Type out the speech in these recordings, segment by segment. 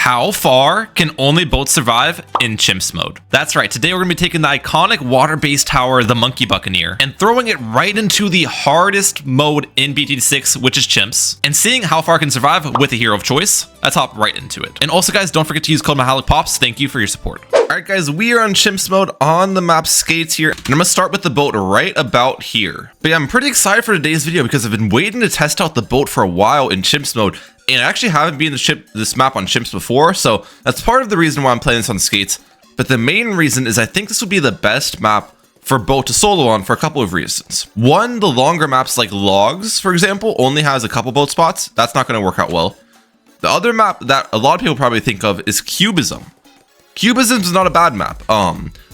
How far can only boats survive in CHIMPS mode? That's right, today we're going to be taking the iconic water-based tower, the Monkey Buccaneer, and throwing it right into the hardest mode in BT6, which is CHIMPS, and seeing how far it can survive with a hero of choice. Let's hop right into it. And also guys, don't forget to use code MAHALICPOPS. Thank you for your support. Alright guys, we are on CHIMPS mode on the map Skates here, and I'm going to start with the boat right about here. But yeah, I'm pretty excited for today's video because I've been waiting to test out the boat for a while in CHIMPS mode. And I actually haven't been in this map on CHIMPS before, so that's part of the reason why I'm playing this on Skates. But the main reason is I think this would be the best map for boat to solo on for a couple of reasons. One, the longer maps like Logs, for example, only has a couple boat spots. That's not going to work out well. The other map that a lot of people probably think of is Cubism. Cubism is not a bad map.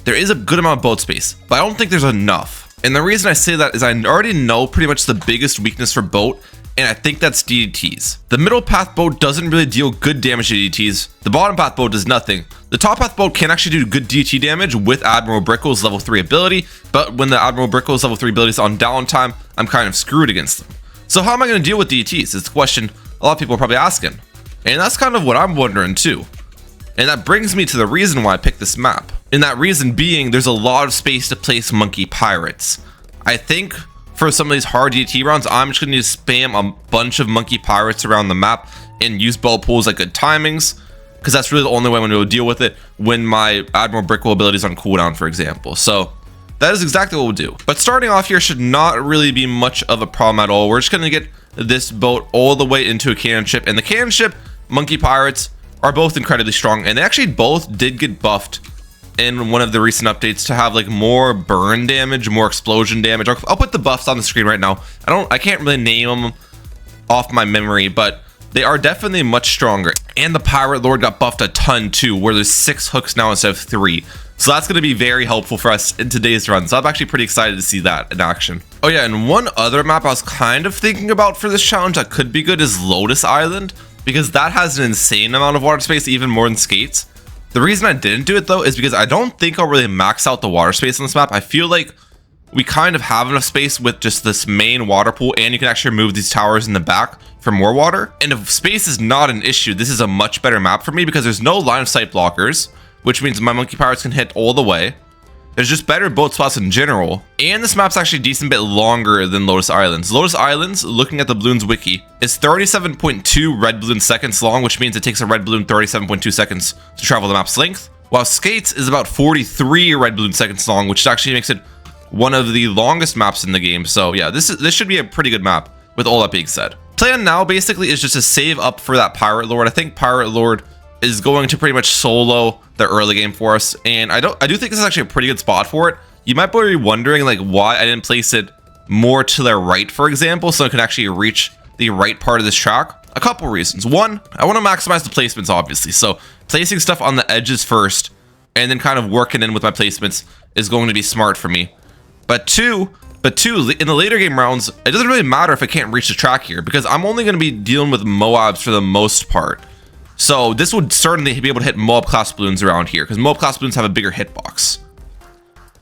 There is a good amount of boat space, but I don't think there's enough. And the reason I say that is I already know pretty much the biggest weakness for boat, and I think that's DDTs. The middle path boat doesn't really deal good damage to DDTs. The bottom path boat does nothing. The top path boat can actually do good DDT damage with Admiral Brickle's level 3 ability, but when the Admiral Brickle's level 3 ability is on downtime, I'm kind of screwed against them. So how am I going to deal with DDTs? It's a question a lot of people are probably asking. And that's kind of what I'm wondering too. And that brings me to the reason why I picked this map. And that reason being, there's a lot of space to place Monkey Pirates. I think for some of these hard DT rounds, I'm just going to need to spam a bunch of Monkey Pirates around the map and use boat pools at good timings, because that's really the only way I'm going to deal with it when my Admiral Brickle ability is on cooldown, for example. So that is exactly what we'll do. But starting off here should not really be much of a problem at all. We're just going to get this boat all the way into a cannon ship, and the cannon ship, Monkey Pirates, are both incredibly strong, and they actually both did get buffed in one of the recent updates to have like more burn damage, more explosion damage. I'll put the buffs on the screen right now. I can't really name them off my memory, but they are definitely much stronger. And the Pirate Lord got buffed a ton too, where there's 6 hooks now instead of 3. So that's going to be very helpful for us in today's run. So I'm actually pretty excited to see that in action. Oh yeah, and one other map I was kind of thinking about for this challenge that could be good is Lotus Island, because that has an insane amount of water space, even more than Skates. The reason I didn't do it though is because I don't think I'll really max out the water space on this map. I feel like we kind of have enough space with just this main water pool, and you can actually remove these towers in the back for more water. And if space is not an issue, this is a much better map for me because there's no line of sight blockers, which means my Monkey Pirates can hit all the way. There's just better boat spots in general, and this map's actually a decent bit longer than Lotus Islands. Lotus Islands, looking at the Bloons wiki, is 37.2 red balloon seconds long, which means it takes a red balloon 37.2 seconds to travel the map's length, while Skates is about 43 red balloon seconds long, which actually makes it one of the longest maps in the game. So yeah, this should be a pretty good map. With all that being said, plan now basically is just to save up for that Pirate Lord. I think Pirate Lord is going to pretty much solo the early game for us, and I do think this is actually a pretty good spot for it. You might be wondering like why I didn't place it more to the right, for example, so it can actually reach the right part of this track. A couple reasons. One, I want to maximize the placements, obviously, so placing stuff on the edges first and then kind of working in with my placements is going to be smart for me. But two, in the later game rounds, it doesn't really matter if I can't reach the track here, because I'm only going to be dealing with Moabs for the most part. So this would certainly be able to hit Moab class balloons around here, because Moab class balloons have a bigger hitbox.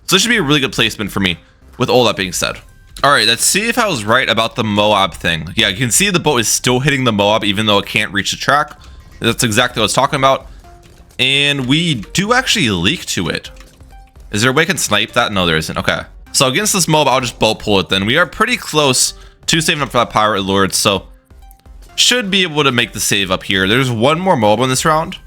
So this should be a really good placement for me, with all that being said. All right, let's see if I was right about the Moab thing. Yeah, you can see the boat is still hitting the Moab, even though it can't reach the track. That's exactly what I was talking about. And we do actually leak to it. Is there a way I can snipe that? No, there isn't. Okay. So against this Moab, I'll just boat pull it then. We are pretty close to saving up for that Pirate Lord, so should be able to make the save up here. There's one more Moab in this round,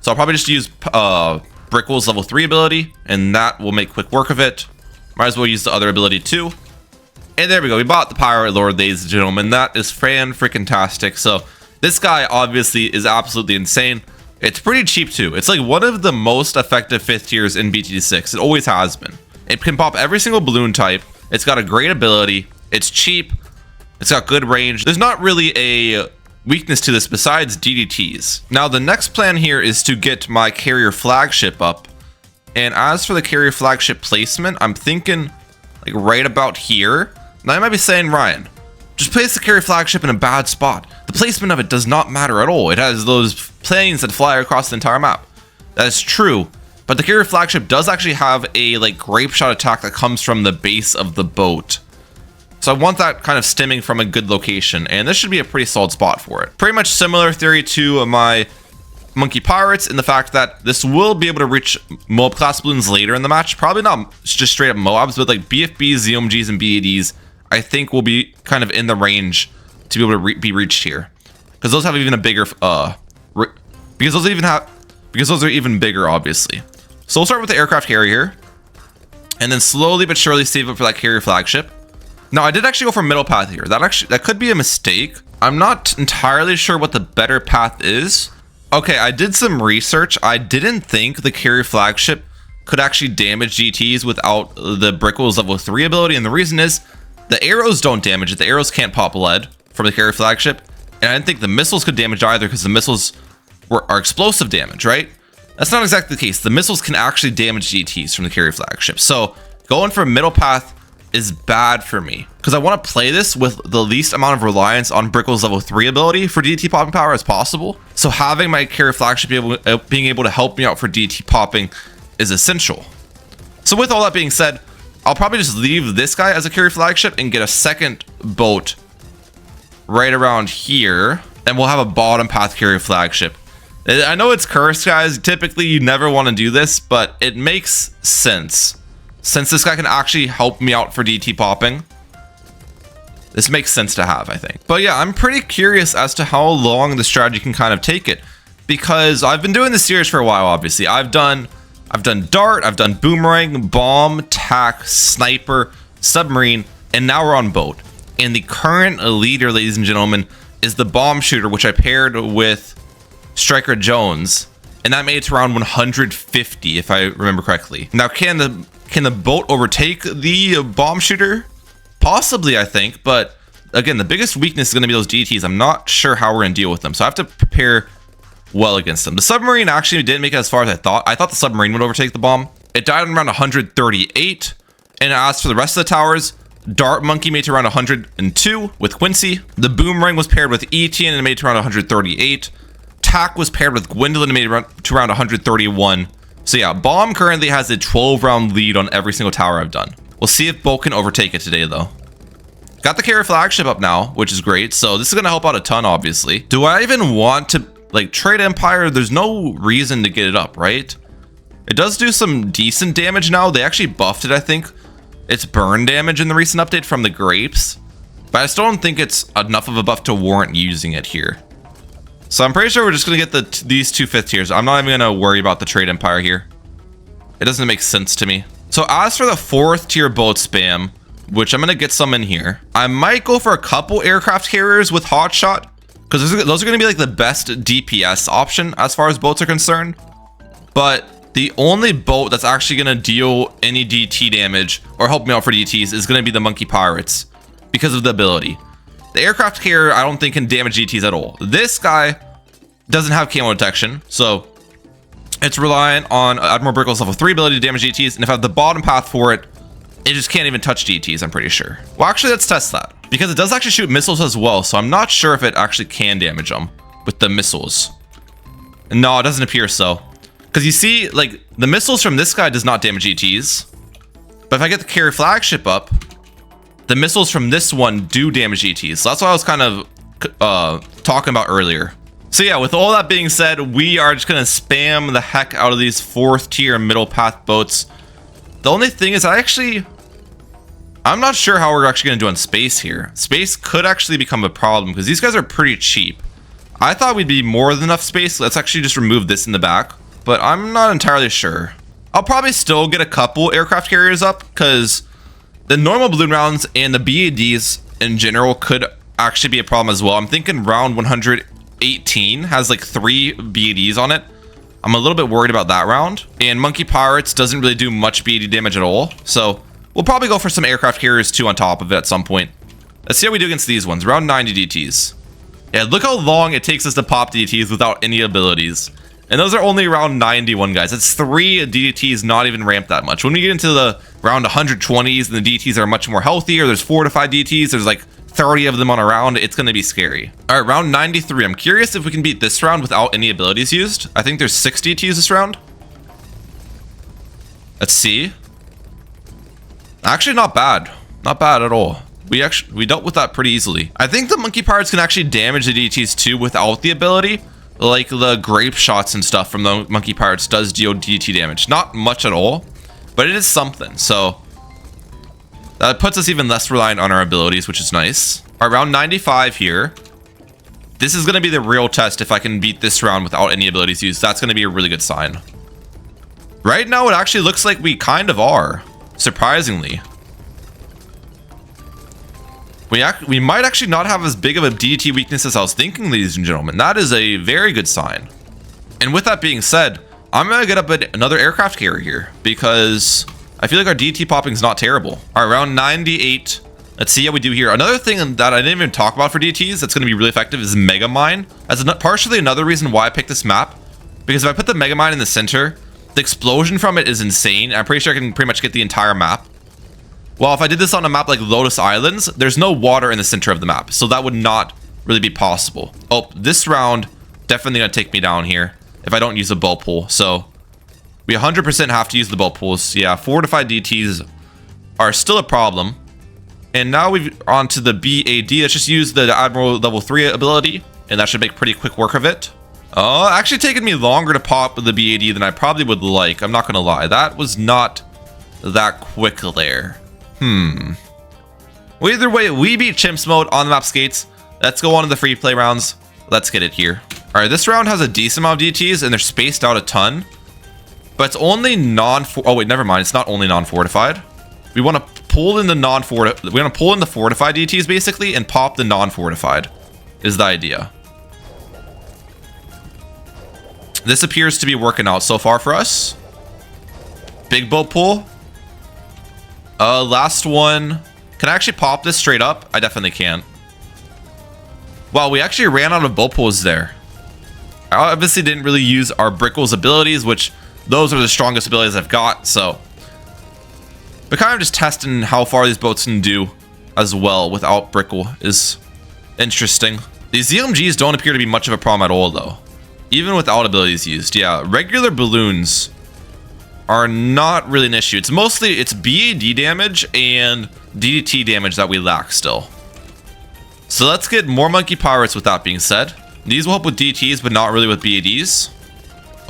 so I'll probably just use Brickle's level 3 ability, and that will make quick work of it. Might as well use the other ability too. And there we go. We bought the Pirate Lord, ladies and gentlemen. That is fan-freaking-tastic. So this guy obviously is absolutely insane. It's pretty cheap too. It's like one of the most effective 5th tiers in BT6. It always has been. It can pop every single balloon type. It's got a great ability. It's cheap. It's got good range. There's not really a weakness to this besides DDTs. Now the next plan here is to get my carrier flagship up. And as for the carrier flagship placement, I'm thinking like right about here. Now I might be saying, Ryan, just place the carrier flagship in a bad spot. The placement of it does not matter at all. It has those planes that fly across the entire map. That is true. But the carrier flagship does actually have a like grape shot attack that comes from the base of the boat. So I want that kind of stemming from a good location, and this should be a pretty solid spot for it. Pretty much similar theory to my monkey pirates in the fact that this will be able to reach Moab class balloons later in the match. Probably not just straight up Moabs, but like BFBs, ZOMGs, and BADs, I think will be kind of in the range to be able to be reached here, because those have even a bigger because those are even bigger, obviously. So we'll start with the aircraft carrier, and then slowly but surely save up for that carrier flagship. Now, I did actually go for middle path here. That could be a mistake. I'm not entirely sure what the better path is. Okay, I did some research. I didn't think the carrier flagship could actually damage GTs without the Brickle's level 3 ability, and the reason is the arrows don't damage it. The arrows can't pop lead from the carrier flagship, and I didn't think the missiles could damage either, because the missiles are explosive damage, right? That's not exactly the case. The missiles can actually damage GTs from the carrier flagship. So going for middle path is bad for me, because I want to play this with the least amount of reliance on Brickle's level 3 ability for DT popping power as possible. So having my carrier flagship being able to help me out for DT popping is essential. So with all that being said, I'll probably just leave this guy as a carrier flagship and get a second boat right around here, and we'll have a bottom path carrier flagship. I know it's cursed, guys. Typically you never want to do this, but it makes sense. Since this guy can actually help me out for DT popping, this makes sense to have, I think. But yeah, I'm pretty curious as to how long the strategy can kind of take it, because I've been doing this series for a while. Obviously, I've done dart, I've done boomerang, bomb, tac, sniper, submarine, and now we're on boat. And the current leader, ladies and gentlemen, is the bomb shooter, which I paired with Striker Jones, and that made it to around 150 if I remember correctly. Now, can the boat overtake the bomb shooter? Possibly, I think, but again, the biggest weakness is going to be those DTs. I'm not sure how we're going to deal with them, so I have to prepare well against them. The submarine actually didn't make it as far as I thought. I thought the submarine would overtake the bomb. It died on around 138, and as for the rest of the towers, Dart Monkey made it to around 102 with Quincy. The boomerang was paired with Etienne and it made it to around 138. Tac was paired with Gwendolyn and made it to around 131. So yeah, bomb currently has a 12 round lead on every single tower I've done. We'll see if Bolt can overtake it today though. Got the carrier flagship up now, which is great. So this is going to help out a ton, obviously. Do I even want to like trade Empire? There's no reason to get it up, right? It does do some decent damage now. They actually buffed it, I think. It's burn damage in the recent update from the grapes, but I still don't think it's enough of a buff to warrant using it here. So I'm pretty sure we're just going to get these two 5th tiers. I'm not even going to worry about the trade Empire here. It doesn't make sense to me. So as for the 4th tier boat spam, which I'm going to get some in here, I might go for a couple aircraft carriers with hotshot, because those are going to be like the best DPS option as far as boats are concerned. But the only boat that's actually going to deal any DT damage or help me out for DTs is going to be the monkey pirates because of the ability. The aircraft carrier I don't think can damage DTs at all. This guy doesn't have camo detection, so it's reliant on Admiral Brickle's level 3 ability to damage DTs, and if I have the bottom path for it, it just can't even touch DTs, I'm pretty sure. Well, actually, let's test that, because it does actually shoot missiles as well, so I'm not sure if it actually can damage them with the missiles. No, it doesn't appear so. Because you see, like, the missiles from this guy does not damage ETs. But if I get the carrier flagship up, the missiles from this one do damage ETs. So that's what I was kind of talking about earlier. So yeah, with all that being said, we are just going to spam the heck out of these 4th tier middle path boats. The only thing is I'm not sure how we're actually going to do on space here. Space could actually become a problem because these guys are pretty cheap. I thought we'd be more than enough space. Let's actually just remove this in the back. But I'm not entirely sure. I'll probably still get a couple aircraft carriers up because the normal balloon rounds and the BADs in general could actually be a problem as well. I'm thinking round 118 has like 3 BADs on it. I'm a little bit worried about that round. And Monkey Pirates doesn't really do much BAD damage at all. So we'll probably go for some aircraft carriers too on top of it at some point. Let's see how we do against these ones. Round 90 DTs. Yeah, look how long it takes us to pop DTs without any abilities. And those are only around 91, guys. That's 3 DTs, not even ramped that much. When we get into the round 120s and the DTs are much more healthier, there's 4 to 5 DTs, there's like 30 of them on a round, it's going to be scary. All right, round 93. I'm curious if we can beat this round without any abilities used. I think there's 6 DTs this round. Let's see. Actually, not bad. Not bad at all. We dealt with that pretty easily. I think the Monkey Pirates can actually damage the DTs too without the ability. like the grape shots and stuff from the monkey pirates does deal DT damage. Not much at all, but it is something. So that puts us even less reliant on our abilities, which is nice. All right, round 95 here. This is going to be the real test. If I can beat this round without any abilities used, that's going to be a really good sign. Right now, it actually looks like we kind of are, surprisingly. We might actually not have as big of a DT weakness as I was thinking, ladies and gentlemen. That is a very good sign. And with that being said, I'm going to get up another aircraft carrier here because I feel like our DT popping is not terrible. All right, round 98. Let's see how we do here. Another thing that I didn't even talk about for DTs that's going to be really effective is Mega Mine. That's partially another reason why I picked this map. Because if I put the Mega Mine in the center, the explosion from it is insane. I'm pretty sure I can pretty much get the entire map. Well, if I did this on a map like Lotus Islands, there's no water in the center of the map. So that would not really be possible. Oh, this round definitely going to take me down here if I don't use a bow pull. So we 100% have to use the bow pulls. Yeah, fortified DTs are still a problem. And now we've on to the BAD. Let's just use the Admiral level 3 ability, and that should make pretty quick work of it. Actually taken me longer to pop the BAD than I probably would like. I'm not going to lie. That was not that quick there. Well, either way, we beat Chimps Mode on the map Skates. Let's go on to the free play rounds. Let's get it here. All right, this round has a decent amount of DTs, and they're spaced out a ton. But it's only oh, wait, never mind. It's not only non-fortified. We want to pull in the we want to pull in the fortified DTs basically and pop the non-fortified is the idea. This appears to be working out so far for us. Big boat pull. Last one. Can I actually pop this straight up? I definitely can. Wow, we actually ran out of boat pulls there. I obviously didn't really use our Brickle's abilities, which those are the strongest abilities I've got, so but kind of just testing how far these boats can do as well without Brickle is interesting. These ZMGs don't appear to be much of a problem at all, though. Even without abilities used. Yeah, regular balloons are not really an issue. It's mostly, it's BAD damage and DDT damage that we lack still. So let's get more monkey pirates with that being said. These will help with DTs, but not really with BADs.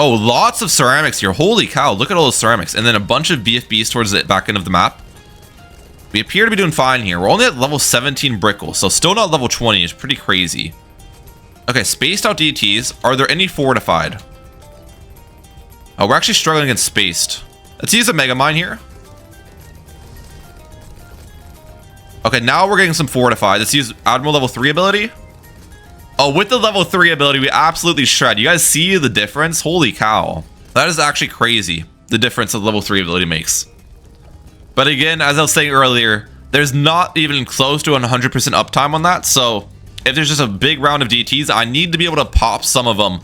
Oh, lots of ceramics here. Holy cow, look at all those ceramics. And then a bunch of BFBs towards the back end of the map. We appear to be doing fine here. We're only at level 17 Brickle, so still not level 20. It's pretty crazy. Okay, spaced out DTs. Are there any fortified? Oh, we're actually struggling against spaced. Let's use a Mega Mine here. Okay, now we're getting some fortified. Let's use Admiral level 3 ability. Oh, with the level 3 ability, we absolutely shred. You guys see the difference? Holy cow. That is actually crazy, the difference that level 3 ability makes. But again, as I was saying earlier, there's not even close to 100% uptime on that. So if there's just a big round of DTs, I need to be able to pop some of them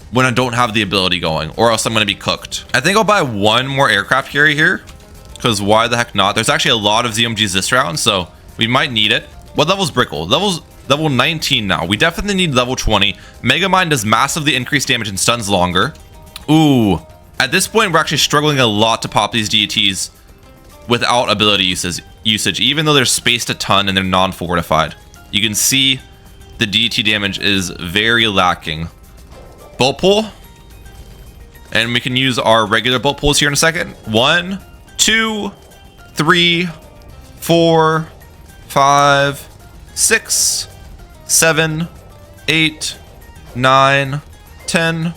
when I don't have the ability going, or else I'm going to be cooked. I think I'll buy one more aircraft carrier here, because why the heck not? There's actually a lot of ZMGs this round, so we might need it. What level's Brickle? Level 19 now. We definitely need level 20. Mega Mine does massively increase damage and stuns longer. Ooh. At this point, we're actually struggling a lot to pop these DTs without ability usage, even though they're spaced a ton and they're non-fortified. You can see the DT damage is very lacking. Bolt pull. And we can use our regular bolt pulls here in a second. 1, 2, 3, 4, 5, 6, 7, 8, 9, 10,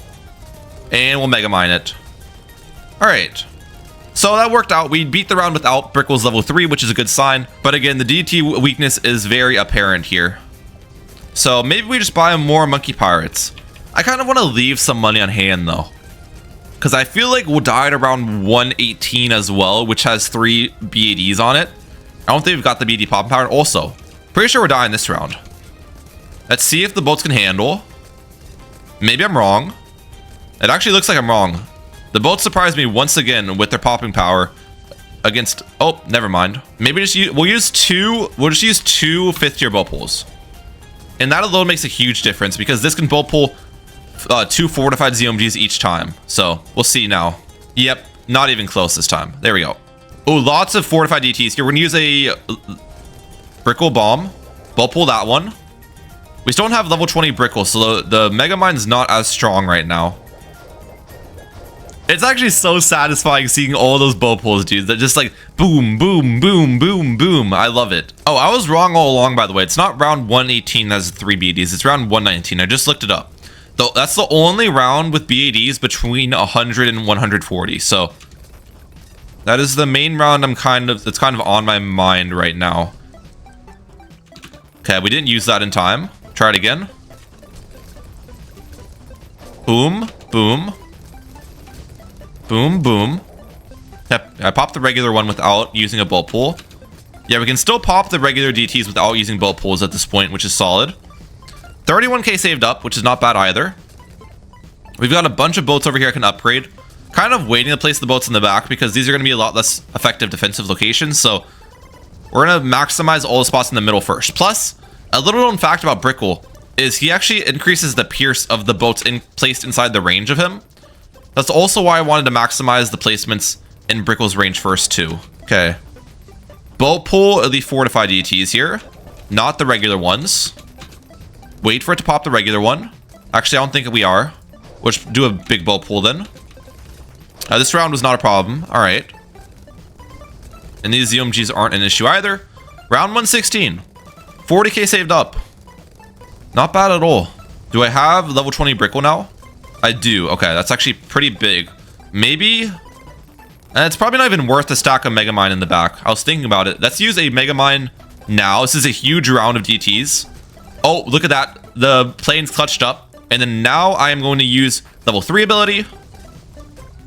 and we'll Mega Mine it. All right. So that worked out. We beat the round without Brickle's level 3, which is a good sign. But again, the DT weakness is very apparent here. So maybe we just buy more monkey pirates. I kind of want to leave some money on hand though, because I feel like we'll die at around 118 as well, which has 3 BADs on it. I don't think we've got the BD popping power. Also, pretty sure we're dying this round. Let's see if the boats can handle. Maybe I'm wrong. It actually looks like I'm wrong. The boats surprised me once again with their popping power against. Oh, never mind. Maybe we'll just use two 5th tier boat pulls, and that alone makes a huge difference because this can boat pull 2 fortified ZMGs each time. So we'll see now. Yep, not even close this time. There we go. Oh, lots of fortified DTs here. We're gonna use a Brickle bomb. Boat pull that one. We still don't have level 20 Brickle, so the Mega Mine's not as strong right now. It's actually so satisfying seeing all those bow pulls, dude. That just like boom, boom, boom, boom, boom. I love it. Oh, I was wrong all along, by the way. It's not round 118 that has 3 BADs. It's round 119. I just looked it up. Though that's the only round with BADs between 100 and 140. So that is the main round. It's kind of on my mind right now. Okay, we didn't use that in time. Try it again. Boom, boom. Boom, boom. Yep, I popped the regular one without using a bolt pull. Yeah, we can still pop the regular DTs without using bolt pulls at this point, which is solid. 31k saved up, which is not bad either. We've got a bunch of boats over here I can upgrade. Kind of waiting to place the boats in the back because these are going to be a lot less effective defensive locations. So we're going to maximize all the spots in the middle first. Plus, a little known fact about Brickle is he actually increases the pierce of the boats placed inside the range of him. That's also why I wanted to maximize the placements in Brickle's range first too. Okay. Boat pull elite fortified DTs here. Not the regular ones. Wait for it to pop the regular one. Actually, I don't think we are. We'll just do a big boat pull then. This round was not a problem. All right. And these ZOMGs aren't an issue either. Round 116. 40k saved up. Not bad at all. Do I have level 20 Brickle now? I do. Okay, that's actually pretty big. Maybe... And it's probably not even worth to stack a Megamind in the back. I was thinking about it. Let's use a Megamind now. This is a huge round of DTs. Oh, look at that. The plane's clutched up. And then now I am going to use level 3 ability.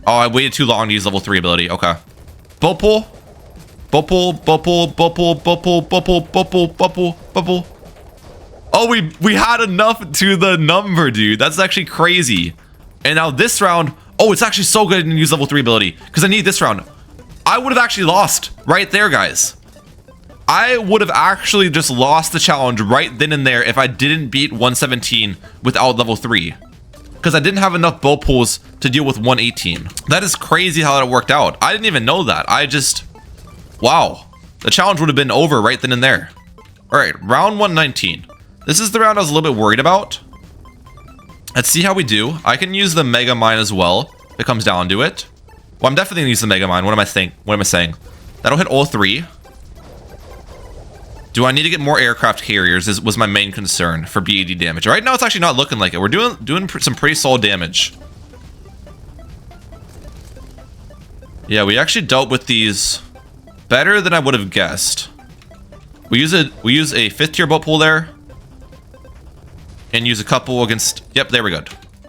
Oh, I waited too long to use level 3 ability. Okay. Boat pull. Boat pull, boat pull, boat pull, boat pull, boat pull, boat pull, boat pull, boat pull. Oh, we had enough to the number, dude. That's actually crazy. And now this round, oh, it's actually so good to use level 3 ability because I need this round. I would have actually lost right there, guys. I would have actually just lost the challenge right then and there if I didn't beat 117 without level 3. Because I didn't have enough bow pulls to deal with 118. That is crazy how that worked out. I didn't even know that. Wow. The challenge would have been over right then and there. All right, round 119. This is the round I was a little bit worried about. Let's see how we do. I can use the Mega Mine as well if it comes down to it. Well, I'm definitely gonna use the Mega Mine. What am I saying? That'll hit all 3. Do I need to get more aircraft carriers? Was my main concern for BAD damage. Right now, it's actually not looking like it. We're doing some pretty solid damage. Yeah, we actually dealt with these better than I would have guessed. We use a 5th tier boat pool there. And use a couple against... Yep, there we go.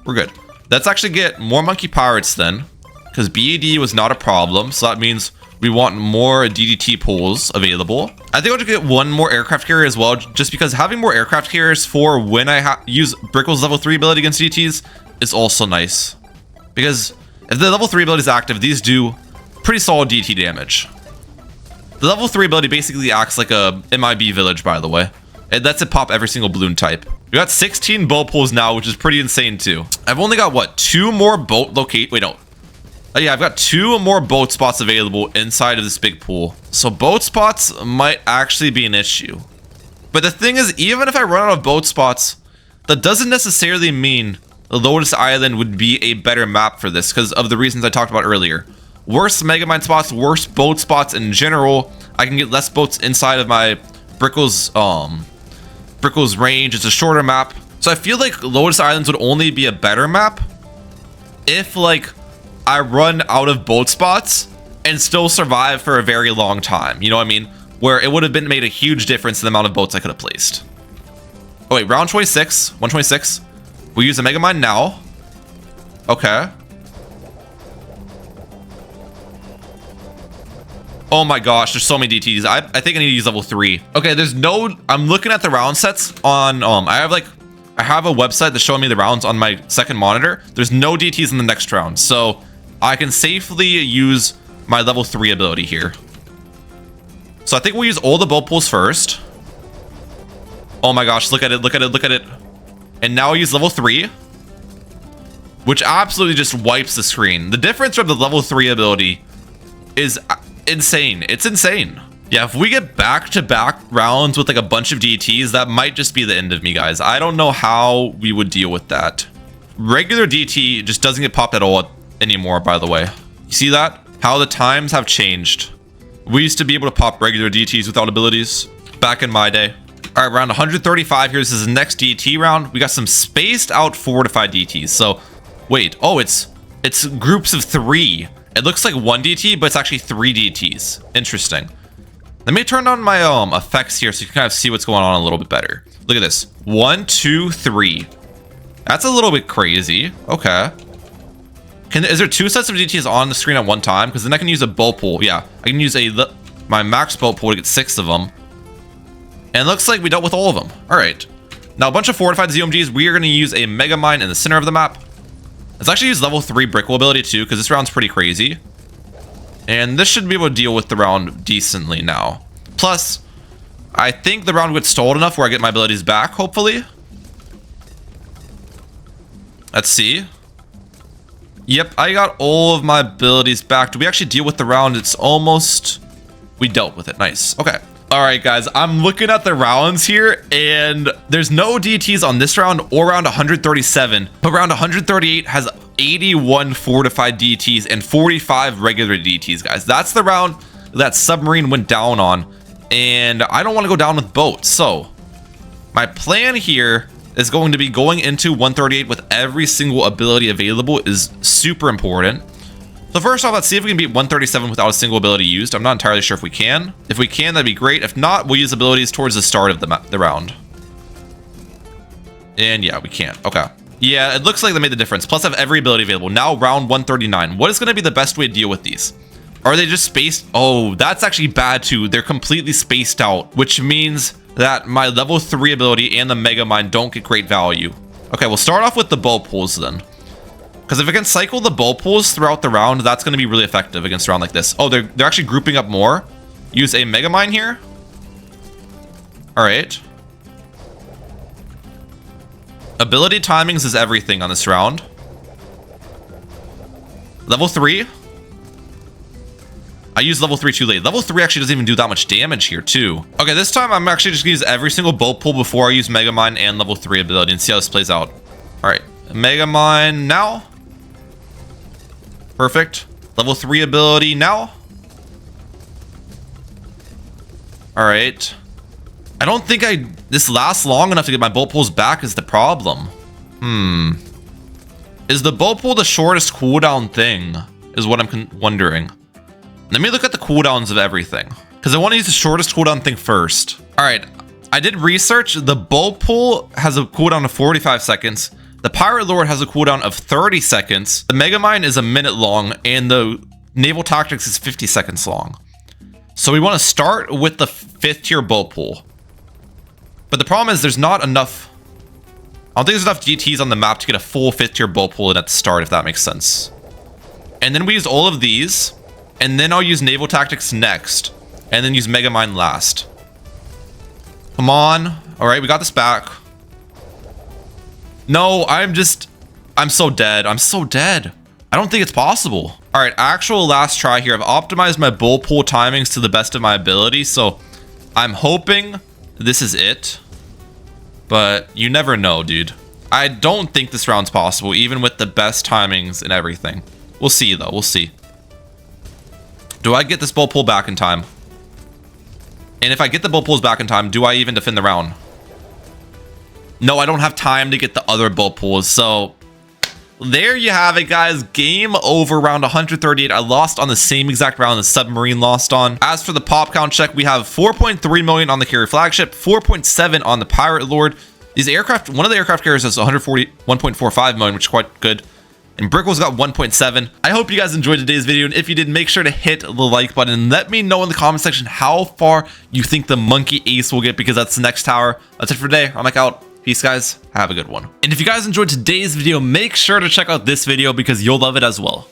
We're good. Let's actually get more monkey pirates then. Because BAD was not a problem. So that means we want more DDT pools available. I think I'll just get one more aircraft carrier as well. Just because having more aircraft carriers for when I use Brickle's level 3 ability against DDTs is also nice. Because if the level 3 ability is active, these do pretty solid DT damage. The level 3 ability basically acts like a MIB village, by the way. It lets it pop every single balloon type. We got 16 boat pools now, which is pretty insane too. I've only got, what, 2 more boat locate... Wait, no. Oh, yeah, I've got 2 more boat spots available inside of this big pool. So boat spots might actually be an issue. But the thing is, even if I run out of boat spots, that doesn't necessarily mean the Lotus Island would be a better map for this because of the reasons I talked about earlier. Worse Megamind spots, worse boat spots in general. I can get less boats inside of my Brickle's range. It's a shorter map. So I feel like Lotus Islands would only be a better map if, like, I run out of boat spots and still survive for a very long time. You know what I mean? Where it would have made a huge difference in the amount of boats I could have placed. Oh wait, round 26, 126. We use the Megamind now. Okay. Oh my gosh, there's so many DTs. I think I need to use level 3. Okay, there's no... I'm looking at the round sets on... I have a website that's showing me the rounds on my second monitor. There's no DTs in the next round, so I can safely use my level 3 ability here. So I think we'll use all the boat pools first. Oh my gosh, look at it, look at it, look at it. And now I use level 3, which absolutely just wipes the screen. The difference from the level 3 ability is insane. It's insane. Yeah, if we get back-to-back rounds with like a bunch of DTs, that might just be the end of me, guys. I don't know how we would deal with that. Regular DT just doesn't get popped at all anymore, by the way. You see that? How the times have changed. We used to be able to pop regular DTs without abilities back in my day. All right, round 135 here. This is the next DT round. We got some spaced out fortified DTs. So wait, oh, it's groups of 3. It looks like 1 DT, but it's actually 3 DTs. Interesting. Let me turn on my effects here so you can kind of see what's going on a little bit better. Look at this. 1, 2, 3. That's a little bit crazy. Okay. Is there 2 sets of DTs on the screen at one time? Because then I can use a bolt pool. Yeah, I can use my max bolt pool to get 6 of them. And it looks like we dealt with all of them. All right. Now, a bunch of fortified ZOMGs. We are going to use a Mega Mine in the center of the map. Let's actually use level 3 Brickle ability too, because this round's pretty crazy. And this should be able to deal with the round decently now. Plus, I think the round would get stalled enough where I get my abilities back, hopefully. Let's see. Yep, I got all of my abilities back. Do we actually deal with the round? It's almost... We dealt with it. Nice. Okay. All right, guys. I'm looking at the rounds here, and there's no DTs on this round or round 137. But round 138 has 81 fortified DTs and 45 regular DTs, guys. That's the round that submarine went down on. And I don't want to go down with boats. So my plan here is going to be going into 138 with every single ability available is super important. So first off, let's see if we can beat 137 without a single ability used. I'm not entirely sure if we can. If we can, that'd be great. If not, we'll use abilities towards the start of the round. And yeah, we can't. Okay. Yeah, it looks like they made the difference. Plus, I have every ability available. Now, round 139. What is going to be the best way to deal with these? Are they just spaced? Oh, that's actually bad too. They're completely spaced out, which means that my level 3 ability and the Mega Mine don't get great value. Okay, we'll start off with the bow pools then. Because if I can cycle the bow pools throughout the round, that's going to be really effective against a round like this. Oh, they're actually grouping up more. Use a Mega Mine here. All right. Ability timings is everything on this round. Level 3. I used level 3 too late. Level 3 actually doesn't even do that much damage here too. Okay, this time I'm actually just gonna use every single bolt pull before I use Mega Mine and level 3 ability and see how this plays out. All right, Mega Mine now. Perfect. Level 3 ability now. All right. I don't think this lasts long enough to get my bolt pulls back is the problem. Is the bolt pull the shortest cooldown thing is what I'm wondering. Let me look at the cooldowns of everything, because I want to use the shortest cooldown thing first. All right, I did research. The bolt pull has a cooldown of 45 seconds. The Pirate Lord has a cooldown of 30 seconds. The Mega Mine is a minute long, and the Naval Tactics is 50 seconds long. So we want to start with the 5th tier bolt pull. But the problem is there's not enough. I don't think there's enough GTs on the map to get a full 5th tier bolt pull in at the start, if that makes sense. And then we use all of these. And then I'll use Naval Tactics next. And then use Mega Mine last. Come on. All right, we got this back. No, I'm so dead. I'm so dead. I don't think it's possible. All right, actual last try here. I've optimized my bolt pull timings to the best of my ability. So I'm hoping this is it. But you never know, dude. I don't think this round's possible, even with the best timings and everything. We'll see, though. We'll see. Do I get this bolt pull back in time? And if I get the bolt pulls back in time, do I even defend the round? No, I don't have time to get the other bolt pulls. So there you have it, guys. Game over round 138. I lost on the same exact round the submarine lost on. As for the pop count check, we have 4.3 million on the carrier flagship, 4.7 on the Pirate Lord. These aircraft, one of the aircraft carriers has 1.45 million, which is quite good. And Brickle's got 1.7. I hope you guys enjoyed today's video, and if you did, make sure to hit the like button and let me know in the comment section how far you think the Monkey Ace will get, because that's the next tower. That's it for today. I'm Mike out. Peace, guys. Have a good one. And if you guys enjoyed today's video, make sure to check out this video because you'll love it as well.